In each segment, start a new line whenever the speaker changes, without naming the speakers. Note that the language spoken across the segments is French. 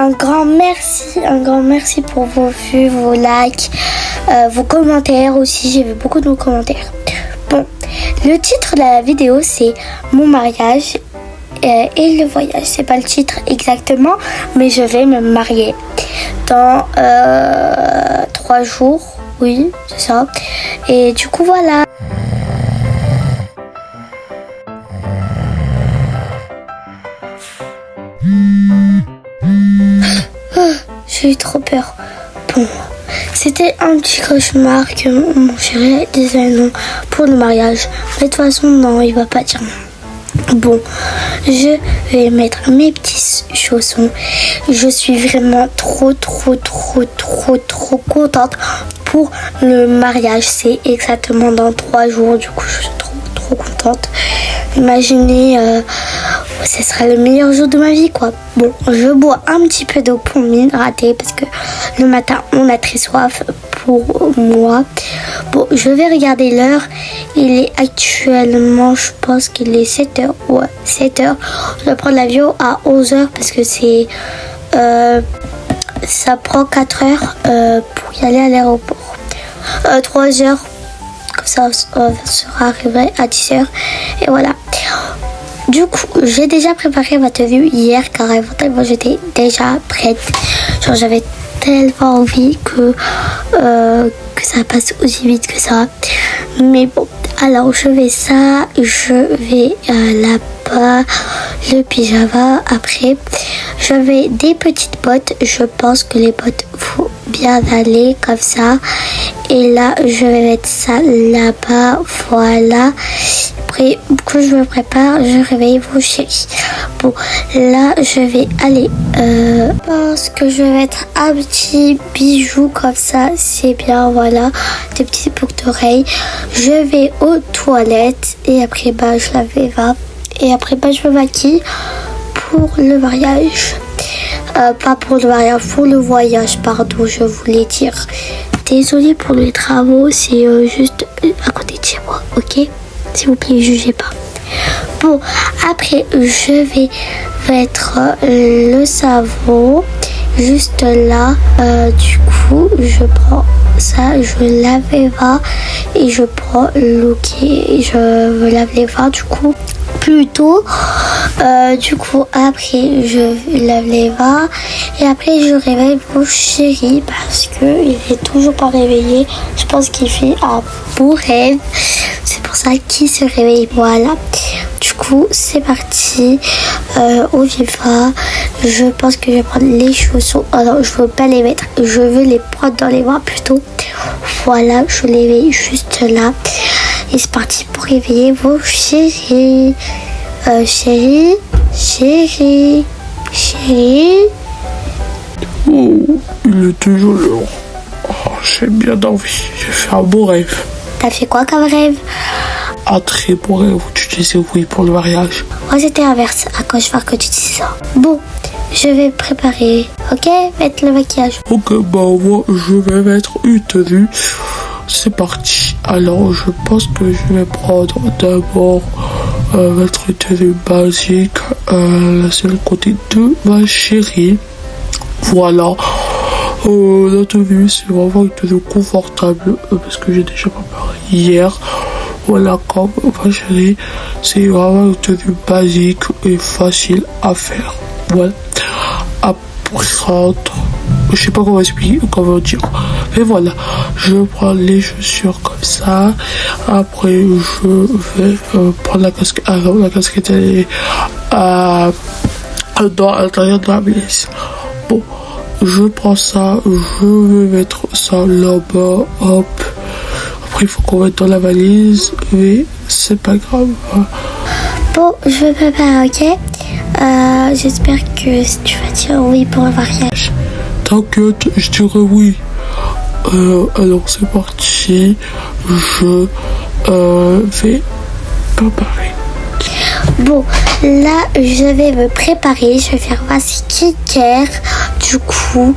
un grand merci pour vos vues, vos likes, vos commentaires aussi. J'ai vu beaucoup de vos commentaires. Bon, le titre de la vidéo c'est mon mariage et le voyage. C'est pas le titre exactement, mais je vais me marier dans 3 jours. Oui, c'est ça. Et du coup voilà. J'ai eu trop peur. Bon, c'était un petit cauchemar que mon chéri disait non pour le mariage. Mais de toute façon, non, il va pas dire non. Bon, je vais mettre mes petits chaussons. Je suis vraiment trop contente pour le mariage. C'est exactement dans 3 jours. Du coup, je suis trop contente. Imaginez, ce sera le meilleur jour de ma vie, quoi. Bon, je bois un petit peu d'eau pour m'hydrater parce que le matin, on a très soif pour moi. Bon, je vais regarder l'heure. Il est actuellement, je pense qu'il est 7h. Ouais, 7h. Je vais prendre l'avion à 11h parce que c'est... ça prend 4 heures pour y aller à l'aéroport. 3 heures. Comme ça, on sera arrivé à 10h. Et voilà. Du coup, j'ai déjà préparé ma tenue hier car moi j'étais déjà prête. Genre j'avais tellement envie que ça passe aussi vite que ça. Mais bon, alors je vais là-bas, le pyjama. Après, je vais des petites bottes. Je pense que les bottes vont bien aller comme ça. Et là, je vais mettre ça là-bas. Voilà. Après que je me prépare, je réveille vos chéris. Bon, là, je vais aller. Je pense que je vais mettre un petit bijou comme ça. C'est bien, voilà. Des petits boucles d'oreilles. Je vais aux toilettes. Et après, je lave va. Et après, je me maquille pour le mariage. Pas pour le mariage, pour le voyage, pardon, je voulais dire. Désolée pour les travaux, c'est juste à côté de chez moi, ok? S'il vous plaît, jugez pas. Bon, après, je vais mettre le savon juste là. Du coup, je prends ça, je lave les mains et je prends l'outil. Je me lave les mains, du coup. Plutôt, du coup après je lave les mains et après je réveille mon chéri parce que il est toujours pas réveillé. Je pense qu'il fait un beau rêve, c'est pour ça qu'il se réveille. Voilà, du coup c'est parti, on y va. Je pense que je vais prendre les chaussons. Oh non, je veux pas les mettre, je veux les prendre dans les mains plutôt. Voilà, je les mets juste là. Et c'est parti pour réveiller vos chéris. Chérie.
Oh, il est toujours l'heure. Oh, j'ai bien envie. J'ai fait un beau rêve.
T'as fait quoi comme rêve?
Un très beau rêve où tu disais oui pour le mariage.
Moi c'était inverse. À quoi je vois que tu dis ça? Bon, je vais me préparer. Ok? Mettre le maquillage.
Ok, moi je vais mettre une tenue. C'est parti. Alors je pense que je vais prendre d'abord mettre une tenue basique. Là c'est le côté de ma chérie. Voilà. La tenue c'est vraiment une tenue confortable parce que j'ai déjà préparé hier. Voilà, comme ma chérie, c'est vraiment une tenue basique et facile à faire. Voilà. Après, je sais pas comment expliquer, comment dire. Mais voilà, je prends les chaussures comme ça. Après, je vais prendre la casquette. Alors, la casquette, elle est dans l'intérieur de la blesse. Bon, je prends ça, je vais mettre ça là-bas. Hop. Après, il faut qu'on mette dans la valise. Mais c'est pas grave.
Bon, je vais préparer, ok? J'espère que tu vas dire oui pour le mariage.
T'inquiète, je dirais oui. Alors c'est parti. Je vais préparer.
Bon, là je vais me préparer. Je vais faire ma skincare. Du coup,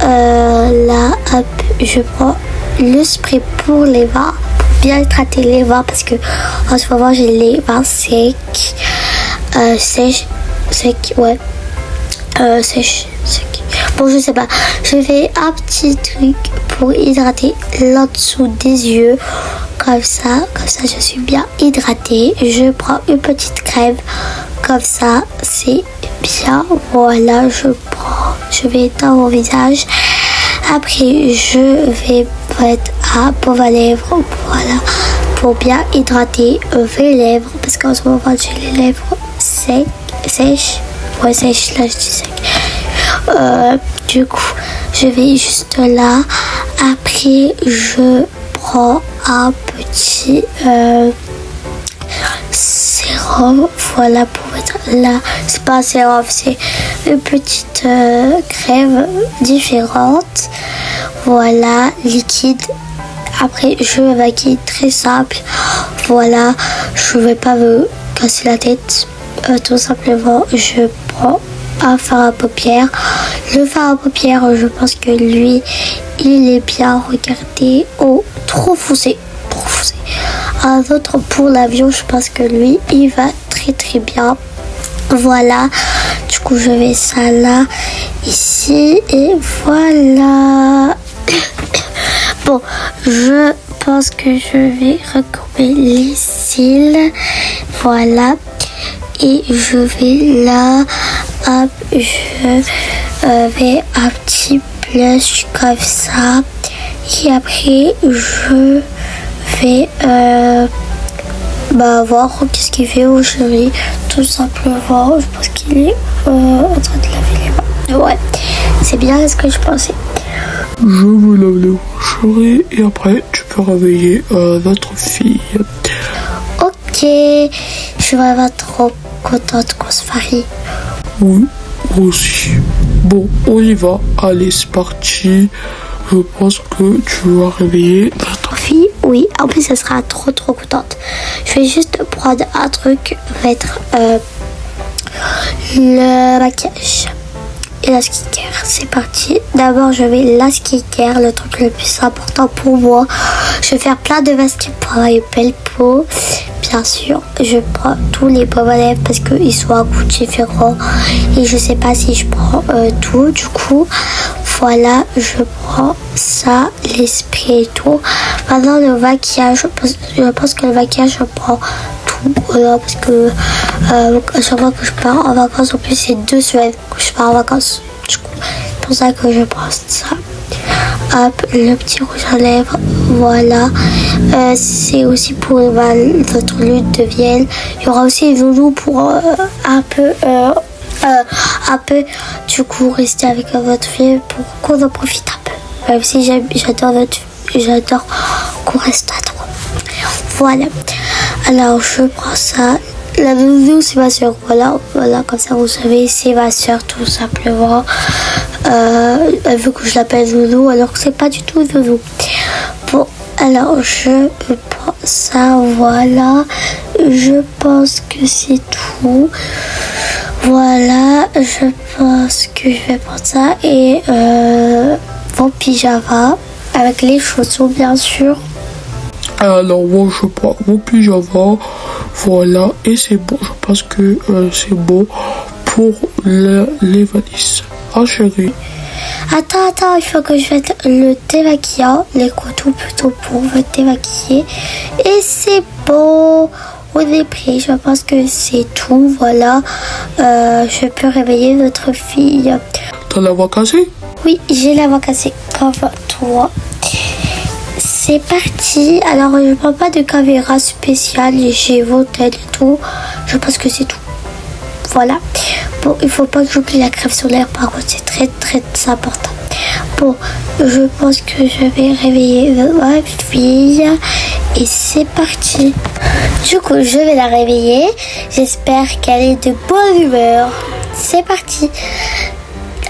là, hop, je prends le spray pour les mains. Pour bien hydrater les mains parce que en ce moment j'ai les mains secs. Sèches, ouais. Sèches, secs. Bon, je sais pas. Je fais un petit truc pour hydrater l'en-dessous des yeux. Comme ça, je suis bien hydratée. Je prends une petite crème. Comme ça, c'est bien. Voilà, je vais dans mon visage. Après, je vais mettre un baume à lèvres. Voilà, pour bien hydrater mes lèvres. Parce qu'en ce moment, j'ai les lèvres sèches. Ouais, sèches, là, je dis sec. Du coup, je vais juste là. Après, je prends un petit sérum. Voilà, pour mettre là. C'est pas un sérum, c'est une petite crème différente. Voilà, liquide. Après, je me maquille très simple. Voilà, je vais pas me casser la tête. Tout simplement, je prends un fard à paupières. Le fard à paupières, je pense que lui, il est bien. Regardez. Oh, trop foncé. Un autre pour l'avion, je pense que lui, il va très très bien. Voilà. Du coup, je mets ça là, ici. Et voilà. Bon, je pense que je vais recouvrir les cils. Voilà. Et je vais là, hop, je vais un petit blush comme ça. Et après, je vais voir qu'est-ce qu'il fait au chéri. Tout simplement, je pense qu'il est en train de laver les mains. Ouais, c'est bien ce que je pensais.
Je me lave les mains, chérie, et après, tu peux réveiller notre fille.
Ok, je suis vraiment trop contente qu'on se marie.
Oui, aussi. Bon, on y va. Allez, c'est parti. Je pense que tu vas réveiller notre
fille. Oui, en plus, elle sera trop contente. Je vais juste prendre un truc, mettre le maquillage et la skincare. C'est parti. D'abord, je vais la skincare, le truc le plus important pour moi. Je vais faire plein de masques pour avoir une belle peau. Bien sûr, je prends tous les baumes à lèvres parce qu'ils sont à goût différent. Et je sais pas si je prends tout. Du coup, voilà, je prends ça, les sprays et tout. Maintenant, le maquillage, je pense que le maquillage, je prends tout. Voilà, parce que à chaque fois que je pars en vacances, en plus, c'est 2 semaines que je pars en vacances. Du coup, c'est pour ça que je prends ça. Hop, le petit rouge à lèvres, voilà. C'est aussi pour votre lune de miel. Il y aura aussi une loulou pour un peu, du coup, rester avec votre fille pour qu'on en profite un peu. Même si j'adore qu'on reste à 3. Voilà. Alors, je prends ça. La loulou, c'est ma soeur. Voilà, comme ça, vous savez, c'est ma soeur, tout simplement. Elle veut que je l'appelle loulou, alors que c'est pas du tout loulou. Bon, alors, je prends ça, voilà. Je pense que c'est tout. Voilà, je pense que je vais prendre ça. Et mon pyjama, avec les chaussons, bien sûr.
Alors, moi, je prends mon pyjama. Voilà, et c'est bon. Je pense que c'est bon pour les valises. Ah, chérie.
Attends, il faut que je mette le démaquillant, les cotons plutôt pour me démaquiller. Et c'est bon. On est prêt. Je pense que c'est tout. Voilà. Je peux réveiller notre fille.
T'as la voix cassée?
Oui, j'ai la voix cassée. Comme toi. C'est parti. Alors, je ne prends pas de caméra spéciale. J'ai vos têtes et tout. Je pense que c'est tout. Voilà. Bon, il faut pas que j'oublie la crème solaire. Par contre, c'est très important. Bon, je pense que je vais réveiller ma fille. Et c'est parti. Du coup, je vais la réveiller. J'espère qu'elle est de bonne humeur. C'est parti.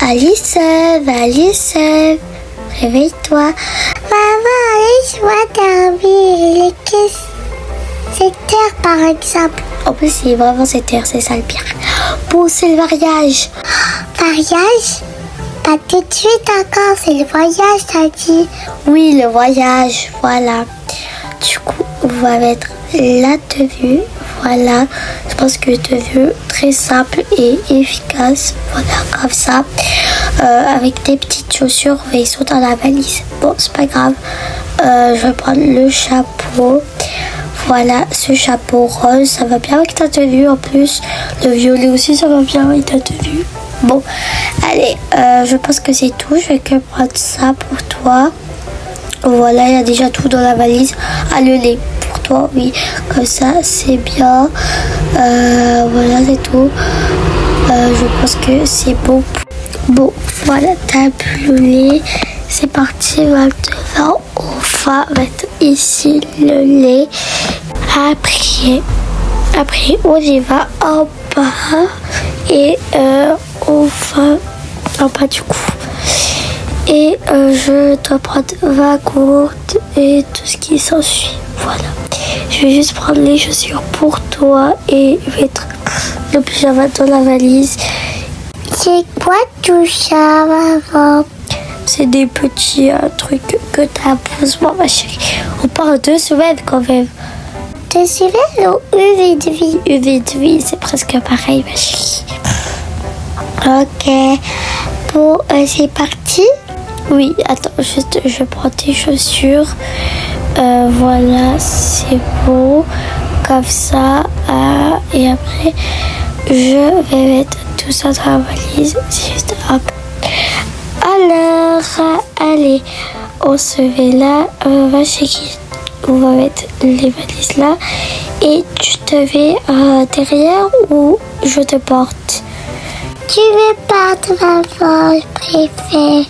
Alice, réveille-toi. Maman, laisse-moi dormir. C'est 7 heures par exemple. En plus, c'est vraiment 7 heures, c'est ça le pire. Bon, c'est le mariage. Mariage? Pas tout de suite encore, c'est le voyage, t'as dit. Oui, le voyage, voilà. Du coup, on va mettre la tenue. Voilà, je pense que une tenue très simple et efficace. Voilà, comme ça. avec des petites chaussures, mais ils sont dans la valise. Bon, c'est pas grave. Je vais prendre le chapeau. Voilà, ce chapeau rose, ça va bien avec ta tenue en plus. Le violet aussi, ça va bien avec ta tenue. Bon, allez, je pense que c'est tout. Je vais que prendre ça pour toi. Voilà, il y a déjà tout dans la valise. Ah, le lait pour toi, oui. Comme ça, c'est bien. Voilà, c'est tout. Je pense que c'est bon. Bon, voilà, t'as bu le lait. C'est parti, maintenant, on va mettre ici le lait. Après, on y va en bas. Et on va en bas du coup. Et je dois prendre ma gourde et tout ce qui s'ensuit. Voilà. Je vais juste prendre les chaussures pour toi et mettre le pyjama dans la valise. C'est quoi tout ça, maman? C'est des petits trucs que t'as pour moi, ma chérie. On parle 2 semaines quand même. 2 semaines ou une demi? Une demi, c'est presque pareil, ma chérie. Ok. Bon, c'est parti. Oui, attends, juste je prends tes chaussures. Voilà, c'est bon. Comme ça. Et après, je vais mettre tout ça dans la valise. Juste hop. Alors, allez, on se met là. Va chérie. On va mettre les valises là. Et tu te mets derrière ou je te porte? Tu me portes, maman, je préfère.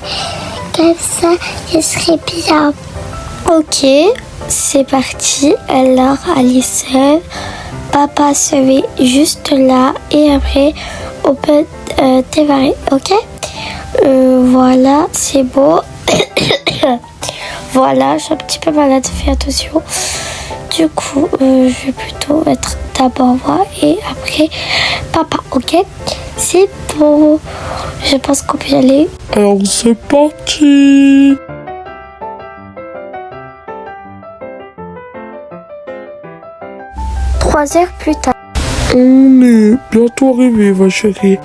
Comme ça, je serai bien. Ok, c'est parti. Alors, Alison, papa se met juste là. Et après, on peut démarrer, ok? Voilà, c'est beau. Voilà, je suis un petit peu malade, fais attention. Du coup, je vais plutôt être d'abord moi et après papa, ok? C'est bon. Je pense qu'on peut y aller.
Alors c'est parti.
3 heures plus tard.
On est bientôt arrivé, ma chérie.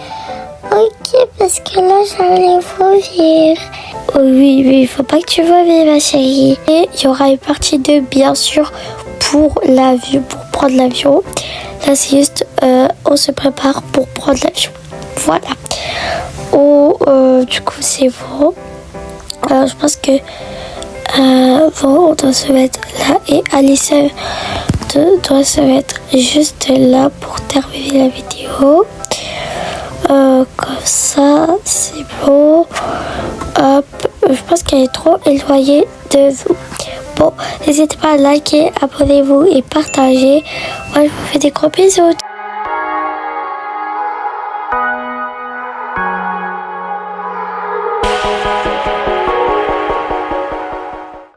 Ok, parce que là, j'allais vomir. Oh, oui, il faut pas que tu vomis, ma chérie. Et il y aura une partie 2, bien sûr, pour l'avion, pour prendre l'avion. Là, c'est juste, on se prépare pour prendre l'avion. Voilà. Du coup, c'est bon. Je pense que bon, on doit se mettre là et Alice doit se mettre juste là pour terminer la vidéo. Comme ça, c'est bon. Hop, je pense qu'elle est trop éloignée de vous. Bon, n'hésitez pas à liker, abonnez-vous et partager. Moi, je vous fais des gros bisous.